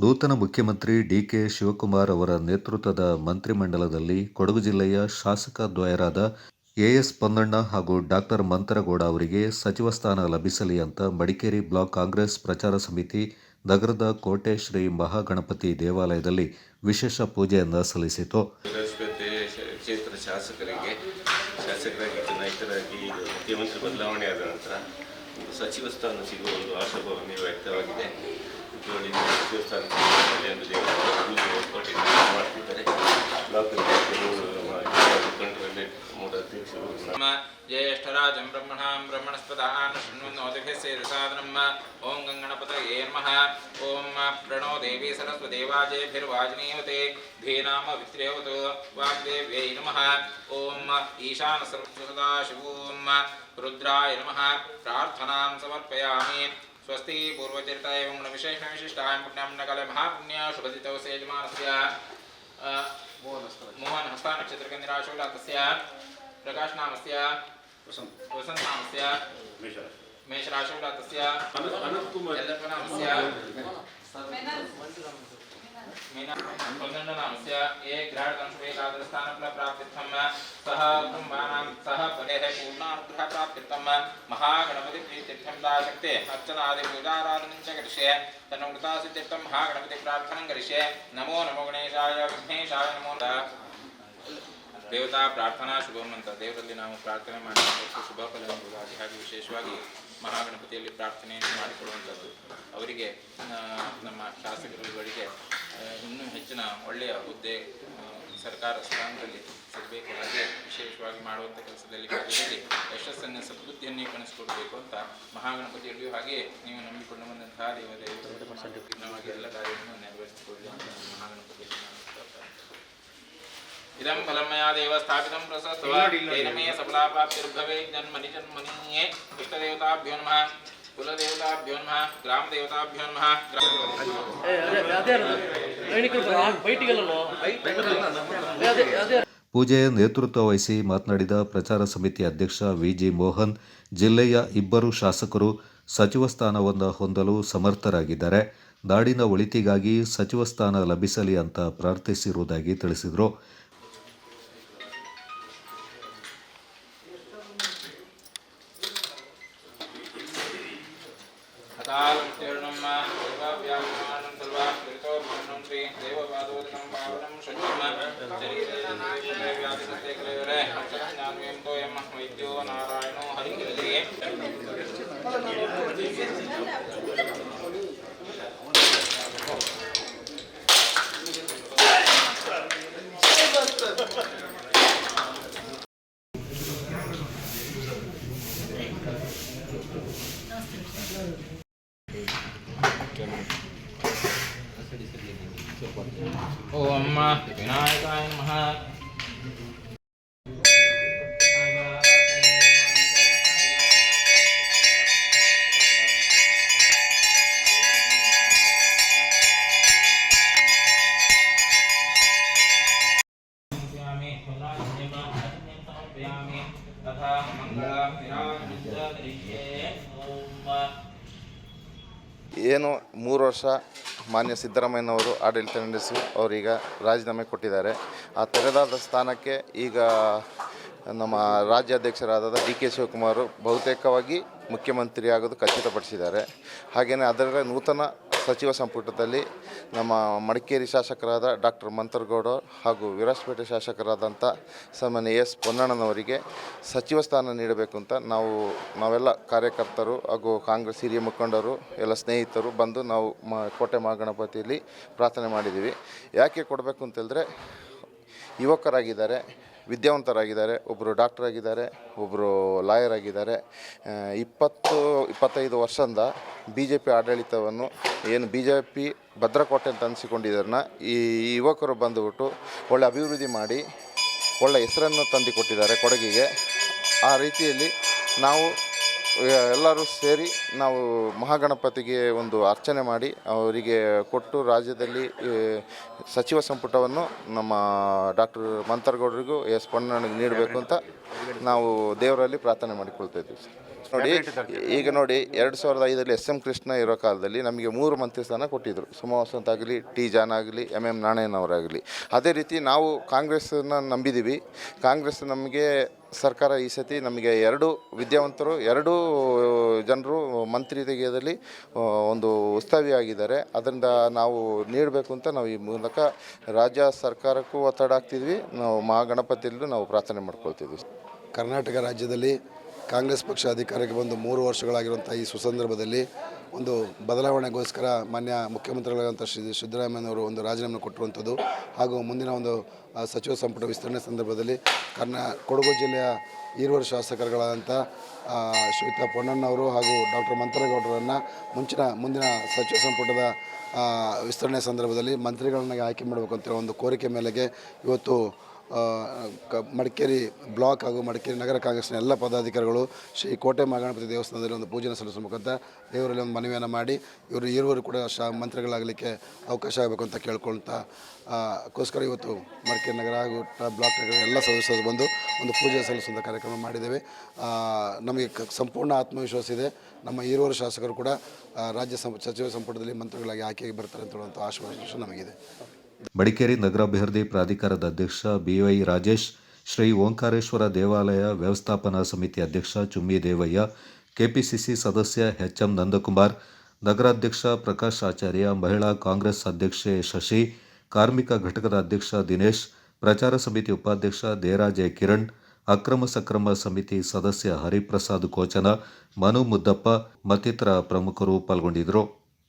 ನೂತನ ಮುಖ್ಯಮಂತ್ರಿ ಡಿಕೆ ಶಿವಕುಮಾರ್ ಅವರ ನೇತೃತ್ವದ ಮಂತ್ರಿಮಂಡಲದಲ್ಲಿ ಕೊಡಗು ಜಿಲ್ಲೆಯ ಶಾಸಕ ದ್ವಯರಾದ ಎಎಸ್ ಪೊನ್ನಣ್ಣ ಹಾಗೂ ಡಾಕ್ಟರ್ ಮಂತರಗೌಡ ಅವರಿಗೆ ಸಚಿವ ಸ್ಥಾನ ಲಭಿಸಲಿ ಅಂತ ಮಡಿಕೇರಿ ಬ್ಲಾಕ್ ಕಾಂಗ್ರೆಸ್ ಪ್ರಚಾರ ಸಮಿತಿ ನಗರದ ಕೋಟೆ ಶ್ರೀ ಮಹಾಗಣಪತಿ ದೇವಾಲಯದಲ್ಲಿ ವಿಶೇಷ ಪೂಜೆಯನ್ನು ಸಲ್ಲಿಸಿತು. ಕ್ಷೇತ್ರ ಶಾಸಕರಾಗಿ ಚುನಾಯಿತರಾಗಿ ಮುಖ್ಯಮಂತ್ರಿ ಬದಲಾವಣೆ ಆದ ನಂತರ ಸಚಿವ ಸ್ಥಾನ ಸಿಗುವ ಒಂದು ಆಶಾಭಾವನೆ ವ್ಯಕ್ತವಾಗಿದೆ. ಸಚಿವ ಸ್ಥಾನ ಮಾಡ್ತಿದ್ದಾರೆ. ज्येष्ठराजं ब्रह्मणस्पदान् शृण्वन्नोतिभिः सेदसादनं ओं गङ्गणपतये नमः। ओं प्रणो देवी सरस्वतीवाजेभिर्वाजिनीवते धीनाम वित्र्यवतु वाग्देव्यै नमः। ओं ईशानसर्वसदाशिवों रुद्राय नमः। प्रार्थनां समर्पयामि। स्वस्ति पूर्वचरिताय विशेषविशिष्टाय पुण्यमण्डकाले महापुण्य शुभदितौ सेजमानस्य मोहन हस्ता नक्षत्रकन्यराशोलातस्य प्रकाश नामस्य वसंत नामस्य मेष राशोलातस्य यल्लप्प नामस्य नामस्य ये ग्रहणदंशवेकादस्थानफलप्राप्त्यर्थं सह ब्रह्माणां सह परेः पूर्णानुग्रहप्राप्त्यर्थं महागणपति प्रीत्यर्थं दाशक्ते अर्चनादिपूजाराधनं च करिष्ये। तन्मृतासित्यर्थं महागणपति प्रार्थनं करिष्ये। नमो नमो गणेशाय विघ्नेशाय नमो ದೇವತಾ ಪ್ರಾರ್ಥನಾ ಶುಭಂ ಅಂತ ದೇವರಲ್ಲಿ ನಾವು ಪ್ರಾರ್ಥನೆ ಮಾಡಿಕೊಳ್ಳುವಂಥ ಶುಭ ಫಲವೆಂಬುದಾಗಿ ಹಾಗೆ ವಿಶೇಷವಾಗಿ ಮಹಾಗಣಪತಿಯಲ್ಲಿ ಪ್ರಾರ್ಥನೆಯನ್ನು ಮಾಡಿಕೊಳ್ಳುವಂಥದ್ದು ಅವರಿಗೆ ನಮ್ಮ ಶಾಸಕರುಗಳಿಗೆ ಇನ್ನೂ ಹೆಚ್ಚಿನ ಒಳ್ಳೆಯ ಹುದ್ದೆ ಸರ್ಕಾರ ಸ್ಥಾನದಲ್ಲಿ ಸಿಗಬೇಕು. ಹಾಗೆ ವಿಶೇಷವಾಗಿ ಮಾಡುವಂಥ ಕೆಲಸದಲ್ಲಿ ಕಾರ್ಯದಲ್ಲಿ ಯಶಸ್ಸನ್ನು ಸದ್ಬುದ್ಧಿಯನ್ನೇ ಕಾಣಿಸಿಕೊಡಬೇಕು ಅಂತ ಮಹಾಗಣಪತಿಯಲ್ಲಿಯೂ ಹಾಗೆ ನೀವು ನಂಬಿಕೊಂಡು ಬಂದಂತಹ ದೇವದೇವವಾಗಿ ಎಲ್ಲ ಕಾರ್ಯವನ್ನು ನೆರವೇರಿಸಿಕೊಳ್ಳಿ ಅಂತ ಮಹಾಗಣಪತಿಯಲ್ಲಿ इदं फलं मया देव स्थापितं प्रशस्तवा तेन मे सफलाप्तिर्भवे जन्मनि जन्मनि इष्टदेवताभ्यो नमः कुलदेवताभ्यो नमः ग्रामदेवताभ्यो नमः। ಪೂಜೆಯ ನೇತೃತ್ವ ವಹಿಸಿ ಮಾತನಾಡಿದ ಪ್ರಚಾರ ಸಮಿತಿ ಅಧ್ಯಕ್ಷ ವಿಜಿ ಮೋಹನ್, ಜಿಲ್ಲೆಯ ಇಬ್ಬರು ಶಾಸಕರು ಸಚಿವ ಸ್ಥಾನವನ್ನು ಹೊಂದಲು ಸಮರ್ಥರಾಗಿದ್ದಾರೆ. ನಾಡಿನ ಒಳಿತಿಗಾಗಿ ಸಚಿವ ಸ್ಥಾನ ಲಭಿಸಲಿ ಅಂತ ಪ್ರಾರ್ಥಿಸಿರುವುದಾಗಿ ತಿಳಿಸಿದರು. ओम विनायकाय नमः। ಏನು 3 ವರ್ಷ ಮಾನ್ಯ ಸಿದ್ದರಾಮಯ್ಯನವರು ಆಡಳಿತ ನಡೆಸಿ ಅವರೀಗ ರಾಜೀನಾಮೆ ಕೊಟ್ಟಿದ್ದಾರೆ. ಆ ತೆರೆದಾದ ಸ್ಥಾನಕ್ಕೆ ಈಗ ನಮ್ಮ ರಾಜ್ಯಾಧ್ಯಕ್ಷರಾದ ಡಿ ಕೆ ಶಿವಕುಮಾರ್ ಬಹುತೇಕವಾಗಿ ಮುಖ್ಯಮಂತ್ರಿ ಆಗೋದು ಖಚಿತಪಡಿಸಿದ್ದಾರೆ. ಹಾಗೆಯೇ ಅದರ ನೂತನ ಸಚಿವ ಸಂಪುಟದಲ್ಲಿ ನಮ್ಮ ಮಡಿಕೇರಿ ಶಾಸಕರಾದ ಡಾಕ್ಟರ್ ಮಂತರಗೌಡ ಹಾಗೂ ವಿರಾಜಪೇಟೆ ಶಾಸಕರಾದಂಥ ಸನ್ಮಾನ್ಯ ಎಸ್ ಪೊನ್ನಣ್ಣನವರಿಗೆ ಸಚಿವ ಸ್ಥಾನ ನೀಡಬೇಕು ಅಂತ ನಾವೆಲ್ಲ ಕಾರ್ಯಕರ್ತರು ಹಾಗೂ ಕಾಂಗ್ರೆಸ್ ಹಿರಿಯ ಮುಖಂಡರು ಎಲ್ಲ ಸ್ನೇಹಿತರು ಬಂದು ನಾವು ಕೋಟೆ ಮಹಾಗಣಪತಿಯಲ್ಲಿ ಪ್ರಾರ್ಥನೆ ಮಾಡಿದ್ದೀವಿ. ಯಾಕೆ ಕೊಡಬೇಕು ಅಂತೇಳಿದ್ರೆ ಯುವಕರಾಗಿದ್ದಾರೆ, ವಿದ್ಯಾವಂತರಾಗಿದ್ದಾರೆ, ಒಬ್ಬರು ಡಾಕ್ಟರ್ ಆಗಿದ್ದಾರೆ, ಒಬ್ಬರು ಲಾಯರ್ ಆಗಿದ್ದಾರೆ. 20-25 ವರ್ಷದಿಂದ BJP ಆಡಳಿತವನ್ನು ಏನು BJP ಭದ್ರಕೋಟೆ ಅಂತ ಅನಿಸಿಕೊಂಡಿದ್ದಾರನ್ನ ಈ ಯುವಕರು ಬಂದುಬಿಟ್ಟು ಒಳ್ಳೆ ಅಭಿವೃದ್ಧಿ ಮಾಡಿ ಒಳ್ಳೆ ಹೆಸರನ್ನು ತಂದುಕೊಟ್ಟಿದ್ದಾರೆ ಕೊಡಗಿಗೆ. ಆ ರೀತಿಯಲ್ಲಿ ನಾವು ಎಲ್ಲರೂ ಸೇರಿ ನಾವು ಮಹಾಗಣಪತಿಗೆ ಒಂದು ಅರ್ಚನೆ ಮಾಡಿ ಅವರಿಗೆ ಕೊಟ್ಟು ರಾಜ್ಯದಲ್ಲಿ ಸಚಿವ ಸಂಪುಟವನ್ನು ನಮ್ಮ ಡಾಕ್ಟರ್ ಮಂತರಗೌಡರಿಗೂ ಎಸ್ ಪೊನ್ನಣ್ಣನಿಗೆ ನೀಡಬೇಕು ಅಂತ ನಾವು ದೇವರಲ್ಲಿ ಪ್ರಾರ್ಥನೆ ಮಾಡಿಕೊಳ್ತಾ ಇದ್ದೀವಿ ಸರ್. ನೋಡಿ ಈಗ ನೋಡಿ 2005 ಎಸ್ ಎಂ ಕೃಷ್ಣ ಇರೋ ಕಾಲದಲ್ಲಿ ನಮಗೆ 3 ಮಂತ್ರಿ ಸ್ಥಾನ ಕೊಟ್ಟಿದ್ದರು. ಸುಮವಸಂತ್ ಆಗಲಿ, ಟಿ ಜಾನ್ ಆಗಲಿ, MM ನಾರಾಯಣವರಾಗಲಿ. ಅದೇ ರೀತಿ ನಾವು ಕಾಂಗ್ರೆಸ್ಸನ್ನು ನಂಬಿದ್ದೀವಿ. ಕಾಂಗ್ರೆಸ್ ನಮಗೆ ಸರ್ಕಾರ ಈ ಸತಿ ನಮಗೆ 2 ವಿದ್ಯಾವಂತರು 2 ಜನರು ಮಂತ್ರಿ ತೆಗೆಯೋದಲ್ಲಿ ಒಂದು ಉತ್ಸಾಹಿಯಾಗಿದ್ದಾರೆ. ಅದರಿಂದ ನಾವು ನೀಡಬೇಕು ಅಂತ ನಾವು ಈ ಮೂಲಕ ರಾಜ್ಯ ಸರ್ಕಾರಕ್ಕೂ ಒತ್ತಡ ಹಾಕ್ತಿದ್ವಿ. ನಾವು ಮಹಾಗಣಪತಿಯಲ್ಲೂ ನಾವು ಪ್ರಾರ್ಥನೆ ಮಾಡ್ಕೊಳ್ತಿದ್ವಿ. ಕರ್ನಾಟಕ ರಾಜ್ಯದಲ್ಲಿ ಕಾಂಗ್ರೆಸ್ ಪಕ್ಷ ಅಧಿಕಾರಕ್ಕೆ ಬಂದು 3 ವರ್ಷಗಳಾಗಿರುವಂಥ ಈ ಸುಸಂದರ್ಭದಲ್ಲಿ ಒಂದು ಬದಲಾವಣೆಗೋಸ್ಕರ ಮಾನ್ಯ ಮುಖ್ಯಮಂತ್ರಿಗಳಾದಂಥ ಸಿದ್ದರಾಮಯ್ಯನವರು ಒಂದು ರಾಜೀನಾಮೆ ಕೊಟ್ಟಿರುವಂಥದ್ದು ಹಾಗೂ ಮುಂದಿನ ಒಂದು ಸಚಿವ ಸಂಪುಟ ವಿಸ್ತರಣೆ ಸಂದರ್ಭದಲ್ಲಿ ಕೊಡಗು ಜಿಲ್ಲೆಯ ಈರುವರು ಶಾಸಕರುಗಳಾದಂಥ ಶ್ರೀಯುತ ಪೊನ್ನಣ್ಣವರು ಹಾಗೂ ಡಾಕ್ಟರ್ ಮಂತರಗೌಡರನ್ನು ಮುಂದಿನ ಸಚಿವ ಸಂಪುಟದ ವಿಸ್ತರಣೆ ಸಂದರ್ಭದಲ್ಲಿ ಮಂತ್ರಿಗಳನ್ನಾಗಿ ಆಯ್ಕೆ ಮಾಡಬೇಕು ಅಂತೇಳಿ ಒಂದು ಕೋರಿಕೆ ಮೇಲೆಗೆ ಇವತ್ತು ಮಡಿಕೇರಿ ಬ್ಲಾಕ್ ಹಾಗೂ ಮಡಿಕೇರಿ ನಗರ ಕಾಂಗ್ರೆಸ್ನ ಎಲ್ಲ ಪದಾಧಿಕಾರಿಗಳು ಶ್ರೀ ಕೋಟೆ ಮಹಾಗಣಪತಿ ದೇವಸ್ಥಾನದಲ್ಲಿ ಒಂದು ಪೂಜೆನ ಸಲ್ಲಿಸುವ ಮುಖಾಂತರ ದೇವರಲ್ಲಿ ಒಂದು ಮನವಿಯನ್ನು ಮಾಡಿ ಇರುವರು ಕೂಡ ಮಂತ್ರಿಗಳಾಗಲಿಕ್ಕೆ ಅವಕಾಶ ಆಗಬೇಕು ಅಂತ ಕೇಳ್ಕೊಳ್ತಾ ಗೋಸ್ಕರ ಇವತ್ತು ಮಡಿಕೇರಿ ನಗರ ಹಾಗೂ ಬ್ಲಾಕ್ ನಗರ ಎಲ್ಲ ಸದಸ್ಯರು ಬಂದು ಒಂದು ಪೂಜೆ ಸಲ್ಲಿಸುವಂಥ ಕಾರ್ಯಕ್ರಮ ಮಾಡಿದ್ದೇವೆ. ನಮಗೆ ಸಂಪೂರ್ಣ ಆತ್ಮವಿಶ್ವಾಸ ಇದೆ. ನಮ್ಮ ಈರುವರು ಶಾಸಕರು ಕೂಡ ರಾಜ್ಯ ಸಚಿವ ಸಂಪುಟದಲ್ಲಿ ಮಂತ್ರಿಗಳಾಗಿ ಆಯ್ಕೆಯಾಗಿ ಬರ್ತಾರೆ ಅಂತ ಹೇಳುವಂಥ ಆಶ್ವಾಸ ನಮಗಿದೆ. ಮಡಿಕೇರಿ ನಗರಾಭಿವೃದ್ಧಿ ಪ್ರಾಧಿಕಾರದ ಅಧ್ಯಕ್ಷ BY ರಾಜೇಶ್, ಶ್ರೀ ಓಂಕಾರೇಶ್ವರ ದೇವಾಲಯ ವ್ಯವಸ್ಥಾಪನಾ ಸಮಿತಿ ಅಧ್ಯಕ್ಷ ಚುಮ್ಮಿ ದೇವಯ್ಯ, KPCC ಸದಸ್ಯ HM ನಂದಕುಮಾರ್, ನಗರಾಧ್ಯಕ್ಷ ಪ್ರಕಾಶ್ ಆಚಾರ್ಯ, ಮಹಿಳಾ ಕಾಂಗ್ರೆಸ್ ಅಧ್ಯಕ್ಷೆ ಶಶಿ, ಕಾರ್ಮಿಕ ಘಟಕದ ಅಧ್ಯಕ್ಷ ದಿನೇಶ್, ಪ್ರಚಾರ ಸಮಿತಿ ಉಪಾಧ್ಯಕ್ಷ ದೇರಾಜೆ ಕಿರಣ್, ಅಕ್ರಮ ಸಕ್ರಮ ಸಮಿತಿ ಸದಸ್ಯ ಹರಿಪ್ರಸಾದ್ ಕೋಚನ, ಮನು ಮುದ್ದಪ್ಪ ಮತ್ತಿತರ ಪ್ರಮುಖರು ಪಾಲ್ಗೊಂಡಿದ್ದರು.